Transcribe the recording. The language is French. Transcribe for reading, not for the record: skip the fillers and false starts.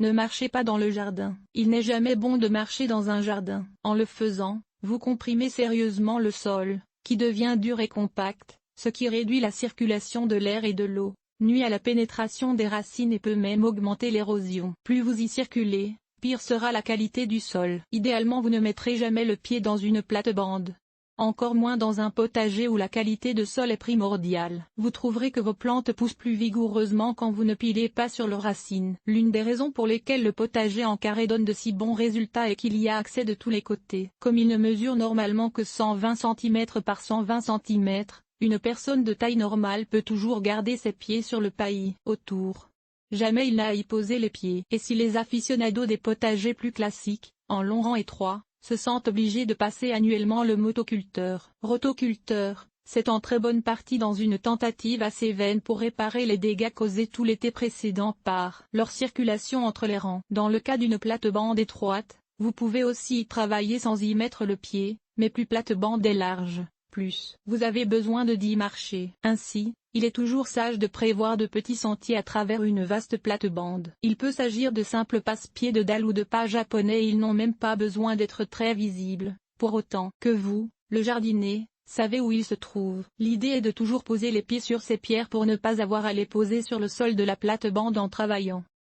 Ne marchez pas dans le jardin. Il n'est jamais bon de marcher dans un jardin. En le faisant, vous comprimez sérieusement le sol, qui devient dur et compact, ce qui réduit la circulation de l'air et de l'eau, nuit à la pénétration des racines et peut même augmenter l'érosion. Plus vous y circulez, pire sera la qualité du sol. Idéalement, vous ne mettrez jamais le pied dans une plate-bande. Encore moins dans un potager où la qualité de sol est primordiale. Vous trouverez que vos plantes poussent plus vigoureusement quand vous ne pilez pas sur leurs racines. L'une des raisons pour lesquelles le potager en carré donne de si bons résultats est qu'il y a accès de tous les côtés. Comme il ne mesure normalement que 120 cm par 120 cm, une personne de taille normale peut toujours garder ses pieds sur le paillis autour. Jamais il n'a à y poser les pieds. Et si les aficionados des potagers plus classiques, en long rang étroit, se sentent obligés de passer annuellement le motoculteur. Rotoculteur, c'est en très bonne partie dans une tentative assez vaine pour réparer les dégâts causés tout l'été précédent par leur circulation entre les rangs. Dans le cas d'une plate-bande étroite, vous pouvez aussi y travailler sans y mettre le pied, mais plus plate-bande est large, plus vous avez besoin d'y marcher. Ainsi, il est toujours sage de prévoir de petits sentiers à travers une vaste plate-bande. Il peut s'agir de simples passe-pieds de dalles ou de pas japonais et ils n'ont même pas besoin d'être très visibles, pour autant que vous, le jardinier, savez où ils se trouvent. L'idée est de toujours poser les pieds sur ces pierres pour ne pas avoir à les poser sur le sol de la plate-bande en travaillant.